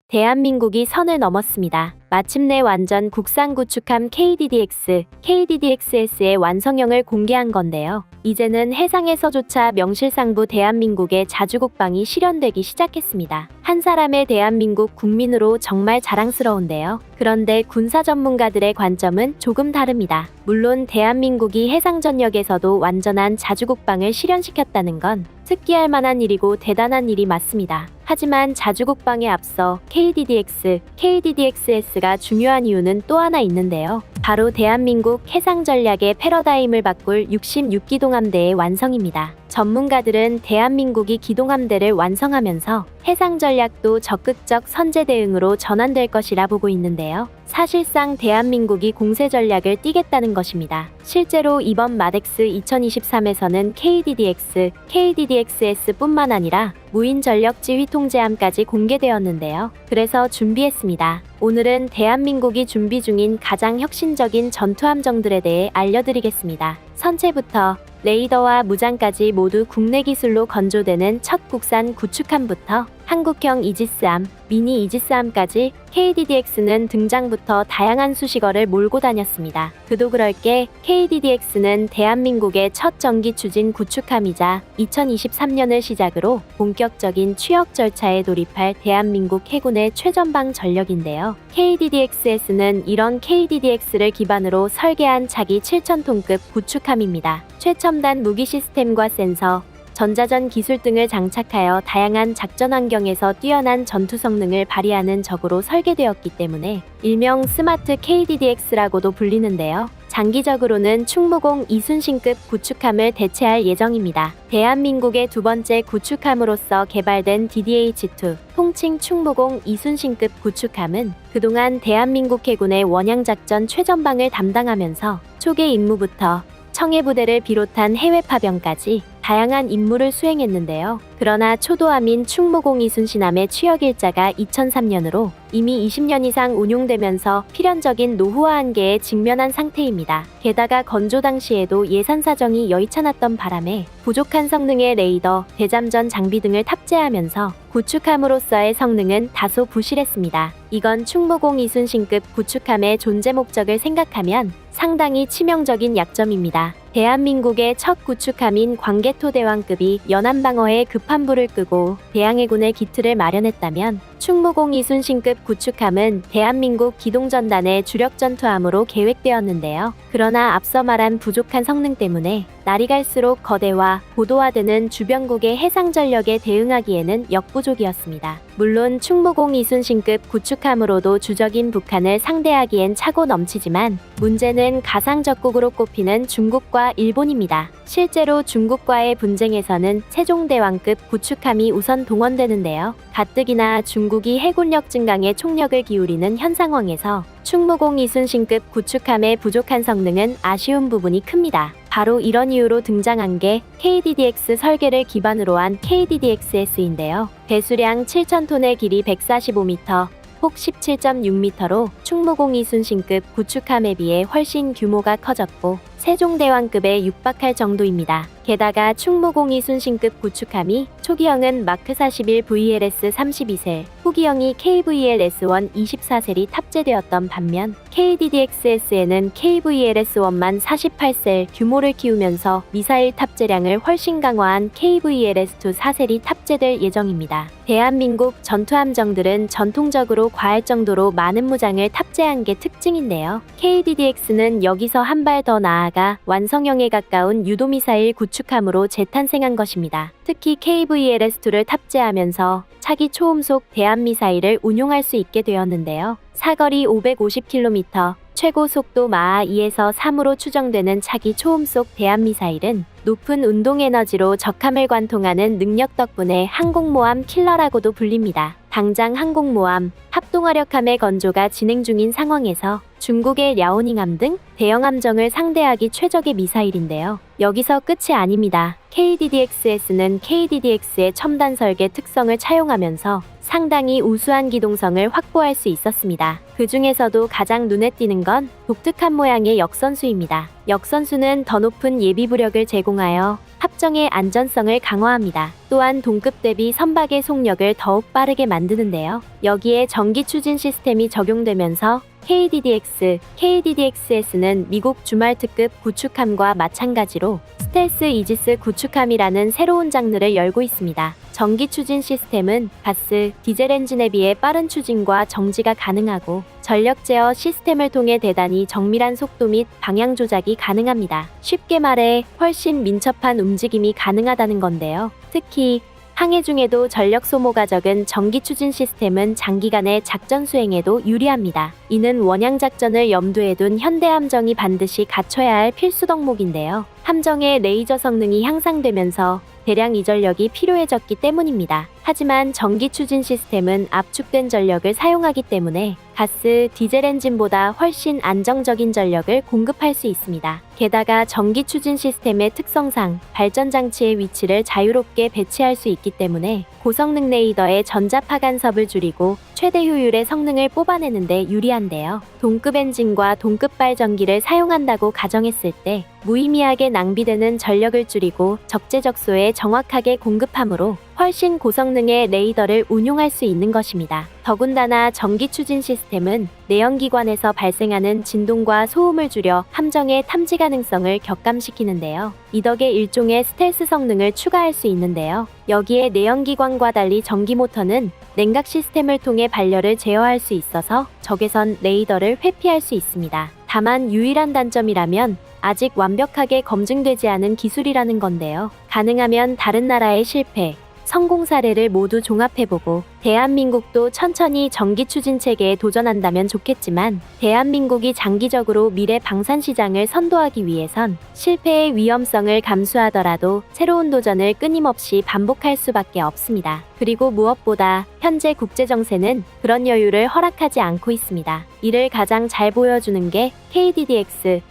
대한민국이 선을 넘었습니다. 마침내 완전 국산 구축함 KDDXS의 완성형을 공개한 건데요. 이제는 해상에서조차 명실상부 대한민국의 자주국방이 실현되기 시작했습니다. 한 사람의 대한민국 국민으로 정말 자랑스러운데요. 그런데 군사 전문가들의 관점은 조금 다릅니다. 물론 대한민국이 해상 전역에서도 완전한 자주국방을 실현시켰다는 건 특기할 만한 일이고 대단한 일이 맞습니다. 하지만 자주국방에 앞서 KDDXS가 중요한 이유는 또 하나 있는데요. 바로 대한민국 해상 전략의 패러다임을 바꿀 66기동 함대의 완성입니다. 전문가들은 대한민국이 기동함대를 완성하면서 해상 전략도 적극적 선제 대응으로 전환될 것이라 보고 있는데요. 사실상 대한민국이 공세 전략을 띠겠다는 것입니다. 실제로 이번 마덱스 2023에서는 KDDXS뿐만 아니라 무인 전력 지휘 통제함까지 공개되었는데요. 그래서 준비했습니다. 오늘은 대한민국이 준비 중인 가장 혁신적인 전투함정들에 대해 알려드리겠습니다. 선체부터 레이더와 무장까지 모두 국내 기술로 건조되는 첫 국산 구축함부터 한국형 이지스함, 미니 이지스함까지 KDDX는 등장부터 다양한 수식어를 몰고 다녔습니다. 그도 그럴 게 KDDX는 대한민국의 첫 전기 추진 구축함이자 2023년을 시작으로 본격적인 취역 절차에 돌입할 대한민국 해군의 최전방 전력인데요. KDDXS는 이런 KDDX를 기반으로 설계한 차기 7,000톤급 구축함입니다. 최첨단 무기 시스템과 센서, 전자전 기술 등을 장착하여 다양한 작전 환경에서 뛰어난 전투 성능을 발휘하는 적으로 설계되었기 때문에 일명 스마트 KDDX라고도 불리는데요. 장기적으로는 충무공 이순신급 구축함을 대체할 예정입니다. 대한민국의 두 번째 구축함으로서 개발된 DDH-2, 통칭 충무공 이순신급 구축함은 그동안 대한민국 해군의 원양작전 최전방을 담당하면서 초계 임무부터 청해부대를 비롯한 해외 파병까지 다양한 임무를 수행했는데요. 그러나 초도함인 충무공 이순신함의 취역 일자가 2003년으로 이미 20년 이상 운용되면서 필연적인 노후화 한계에 직면한 상태입니다. 게다가 건조 당시에도 예산 사정이 여의찮았던 바람에 부족한 성능의 레이더, 대잠전 장비 등을 탑재하면서 구축함으로서의 성능은 다소 부실했습니다. 이건 충무공 이순신급 구축함의 존재 목적을 생각하면 상당히 치명적인 약점입니다. 대한민국의 첫 구축함인 광개토대왕급이 연안방어에 급한 불을 끄고 대항해군의 기틀을 마련했다면 충무공 이순신급 구축함은 대한민국 기동전단의 주력 전투함으로 계획되었는데요. 그러나 앞서 말한 부족한 성능 때문에 날이 갈수록 거대화, 고도화되는 주변국의 해상 전력에 대응하기에는 역부족이었습니다. 물론 충무공 이순신급 구축함으로도 주적인 북한을 상대하기엔 차고 넘치지만 문제는 가상적국으로 꼽히는 중국과 일본입니다. 실제로 중국과의 분쟁에서는 세종대왕급 구축함이 우선 동원되는데요. 가뜩이나 중국이 해군력 증강에 총력을 기울이는 현 상황에서 충무공 이순신급 구축함의 부족한 성능은 아쉬운 부분이 큽니다. 바로 이런 이유로 등장한 게 KDDX 설계를 기반으로 한 KDDXS인데요. 배수량 7,000톤의 길이 145m, 폭 17.6m로 충무공 이순신급 구축함에 비해 훨씬 규모가 커졌고 세종대왕급에 육박할 정도입니다. 게다가 충무공 이순신급 구축함이 초기형은 마크 41 VLS 32셀, 후기형이 KVLS1 24셀이 탑재되었던 반면 KDDXS에는 KVLS1만 48셀 규모를 키우면서 미사일 탑재량을 훨씬 강화한 KVLS2 4셀이 탑재될 예정입니다. 대한민국 전투함정들은 전통적으로 과할 정도로 많은 무장을 탑재한 게 특징인데요. KDDX는 여기서 한 발 더 나아가 완성형에 가까운 유도미사일 구축함으로 재탄생한 것입니다. 특히 KVLS2를 탑재하면서 차기 초음속 대함미사일을 운용할 수 있게 되었는데요. 사거리 550km, 최고 속도 마하 2에서 3으로 추정되는 차기 초음속 대함미사일은 높은 운동에너지로 적함을 관통하는 능력 덕분에 항공모함 킬러라고도 불립니다. 당장 항공모함, 합동화력함의 건조가 진행 중인 상황에서 중국의 랴오닝함 등 대형 함정을 상대하기 최적의 미사일인데요. 여기서 끝이 아닙니다. KDDX-S는 KDDX의 첨단 설계 특성을 차용하면서 상당히 우수한 기동성을 확보할 수 있었습니다. 그 중에서도 가장 눈에 띄는 건 독특한 모양의 역선수입니다. 역선수는 더 높은 예비부력을 제공하여 합정의 안전성을 강화합니다. 또한 동급 대비 선박의 속력을 더욱 빠르게 만드는데요. 여기에 전기 추진 시스템이 적용되면서 KDDX-S는 미국 주말 특급 구축함과 마찬가지로 스텔스 이지스 구축함이라는 새로운 장르를 열고 있습니다. 전기 추진 시스템은 가스, 디젤 엔진에 비해 빠른 추진과 정지가 가능하고 전력 제어 시스템을 통해 대단히 정밀한 속도 및 방향 조작이 가능합니다. 쉽게 말해 훨씬 민첩한 움직임이 가능하다는 건데요. 특히 항해 중에도 전력 소모가 적은 전기 추진 시스템은 장기간의 작전 수행에도 유리합니다. 이는 원양 작전을 염두에 둔 현대 함정이 반드시 갖춰야 할 필수 덕목인데요. 함정의 레이저 성능이 향상되면서 대량 이전력이 필요해졌기 때문입니다. 하지만 전기 추진 시스템은 압축된 전력을 사용하기 때문에 가스, 디젤 엔진보다 훨씬 안정적인 전력을 공급할 수 있습니다. 게다가 전기 추진 시스템의 특성상 발전 장치의 위치를 자유롭게 배치할 수 있기 때문에 고성능 레이더의 전자파간섭을 줄이고 최대 효율의 성능을 뽑아내는 데 유리한데요. 동급 엔진과 동급 발전기를 사용한다고 가정했을 때 무의미하게 낭비되는 전력을 줄이고 적재적소에 정확하게 공급함으로 훨씬 고성능의 레이더를 운용할 수 있는 것입니다. 더군다나 전기 추진 시스템은 내연기관에서 발생하는 진동과 소음을 줄여 함정의 탐지 가능성을 격감시키는데요. 이 덕에 일종의 스텔스 성능을 추가할 수 있는데요. 여기에 내연기관과 달리 전기모터는 냉각 시스템을 통해 발열을 제어할 수 있어서 적외선 레이더를 회피할 수 있습니다. 다만 유일한 단점이라면 아직 완벽하게 검증되지 않은 기술이라는 건데요. 가능하면 다른 나라의 실패, 성공 사례를 모두 종합해보고 대한민국도 천천히 전기 추진 체계에 도전한다면 좋겠지만 대한민국이 장기적으로 미래 방산 시장을 선도하기 위해선 실패의 위험성을 감수하더라도 새로운 도전을 끊임없이 반복할 수밖에 없습니다. 그리고 무엇보다 현재 국제정세는 그런 여유를 허락하지 않고 있습니다. 이를 가장 잘 보여주는 게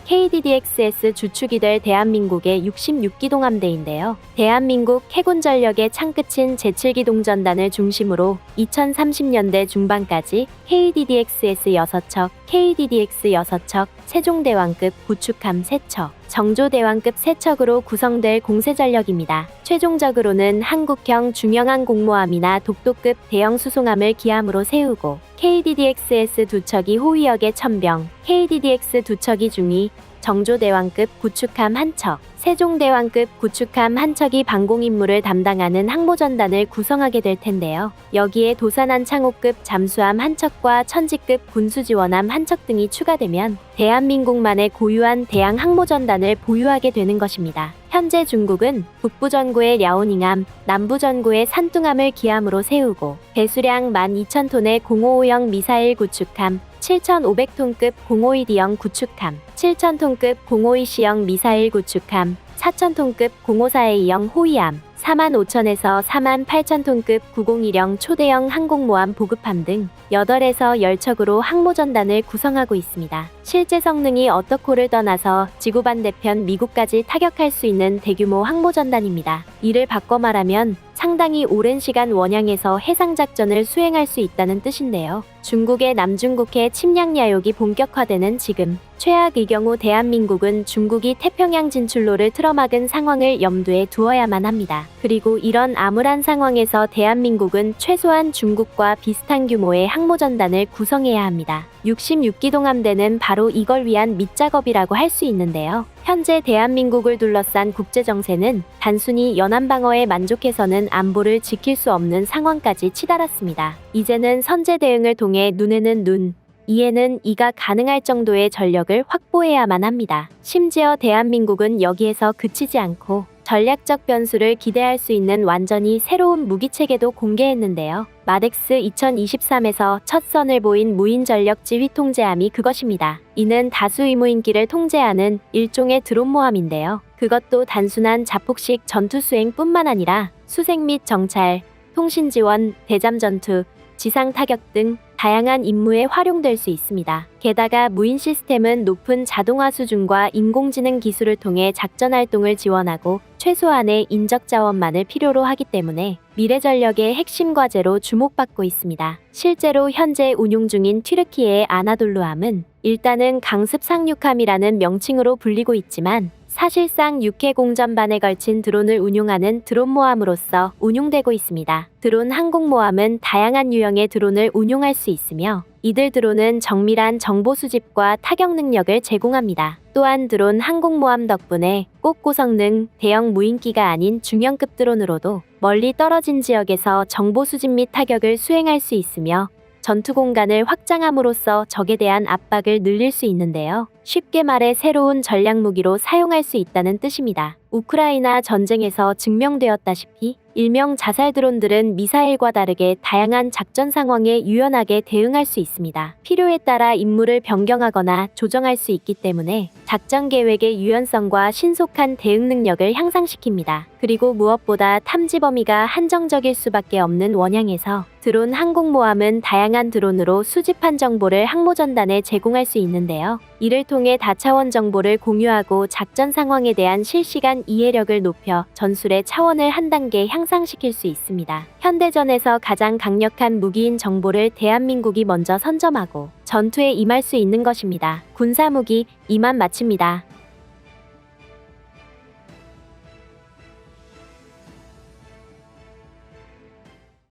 KDDX-S 주축이 될 대한민국의 66기동 함대인데요. 대한민국 해군전력의 창끝인 제7기동전단을 중심으로 2030년대 중반까지 KDDX-S 6척, KDDX 6척, 세종대왕급 구축함 3척, 정조대왕급 3척으로 구성될 공세전력입니다. 최종적으로는 한국형 중형항 공모함이나 독도급 대형 수송함을 기함으로 세우고 KDDX-S 2척이 호위역의 천병, KDDX 2척이 중위, 정조대왕급 구축함 1척, 세종대왕급 구축함 1척이 방공 임무를 담당하는 항모전단을 구성하게 될 텐데요. 여기에 도산한 창호급 잠수함 1척과 천지급 군수지원함 1척 등이 추가되면 대한민국만의 고유한 대양 항모전단을 보유하게 되는 것입니다. 현재 중국은 북부전구의 랴오닝함, 남부전구의 산둥함을 기함으로 세우고 배수량 12,000톤의 055형 미사일 구축함, 7,500톤급 052D형 구축함, 7,000톤급 052C형 미사일 구축함, 4,000톤급 054A형 호위함, 45,000에서 48,000톤급 901형 초대형 항공모함 보급함 등 8에서 10척으로 항모전단을 구성하고 있습니다. 실제 성능이 어떻고를 떠나서 지구 반대편 미국까지 타격할 수 있는 대규모 항모전단입니다. 이를 바꿔 말하면 상당히 오랜 시간 원양에서 해상작전을 수행할 수 있다는 뜻인데요. 중국의 남중국해 침략 야욕이 본격화되는 지금 최악의 경우 대한민국은 중국이 태평양 진출로를 틀어막은 상황을 염두에 두어야만 합니다. 그리고 이런 암울한 상황에서 대한민국은 최소한 중국과 비슷한 규모의 항모전단을 구성해야 합니다. 66기동 함대는 바로 이걸 위한 밑작업이라고 할 수 있는데요. 현재 대한민국을 둘러싼 국제정세는 단순히 연안방어에 만족해서는 안보를 지킬 수 없는 상황까지 치달았습니다. 이제는 선제 대응을 통해 눈에는 눈, 이에는 이가 가능할 정도의 전력을 확보해야만 합니다. 심지어 대한민국은 여기에서 그치지 않고 전략적 변수를 기대할 수 있는 완전히 새로운 무기체계도 공개했는데요. 마덱스 2023에서 첫 선을 보인 무인전력 지휘통제함이 그것입니다. 이는 다수 의무인기를 통제하는 일종의 드론모함인데요. 그것도 단순한 자폭식 전투수행뿐만 아니라 수색 및 정찰, 통신지원, 대잠전투, 지상타격 등 다양한 임무에 활용될 수 있습니다. 게다가 무인 시스템은 높은 자동화 수준과 인공지능 기술을 통해 작전 활동을 지원하고 최소한의 인적 자원만을 필요로 하기 때문에 미래 전력의 핵심 과제로 주목받고 있습니다. 실제로 현재 운용 중인 튀르키예의 아나돌루함은 일단은 강습 상륙함이라는 명칭으로 불리고 있지만 사실상 6회 공전반에 걸친 드론을 운용하는 드론모함으로서 운용되고 있습니다. 드론 항공모함은 다양한 유형의 드론을 운용할 수 있으며 이들 드론은 정밀한 정보 수집과 타격 능력을 제공합니다. 또한 드론 항공모함 덕분에 꼭 고성능 대형 무인기가 아닌 중형급 드론으로도 멀리 떨어진 지역에서 정보 수집 및 타격을 수행할 수 있으며 전투 공간을 확장함으로써 적에 대한 압박을 늘릴 수 있는데요. 쉽게 말해 새로운 전략 무기로 사용할 수 있다는 뜻입니다. 우크라이나 전쟁에서 증명되었다시피 일명 자살 드론들은 미사일과 다르게 다양한 작전 상황에 유연하게 대응할 수 있습니다. 필요에 따라 임무를 변경하거나 조정할 수 있기 때문에 작전 계획의 유연성과 신속한 대응 능력을 향상시킵니다. 그리고 무엇보다 탐지 범위가 한정적일 수밖에 없는 원양에서 드론 항공모함은 다양한 드론으로 수집한 정보를 항모전단에 제공할 수 있는데요. 이를 통해 다차원 정보를 공유하고 작전 상황에 대한 실시간 이해력을 높여 전술의 차원을 한 단계 향상시킬 수 있습니다. 현대전에서 가장 강력한 무기인 정보를 대한민국이 먼저 선점하고 전투에 임할 수 있는 것입니다. 군사무기 이만 마칩니다.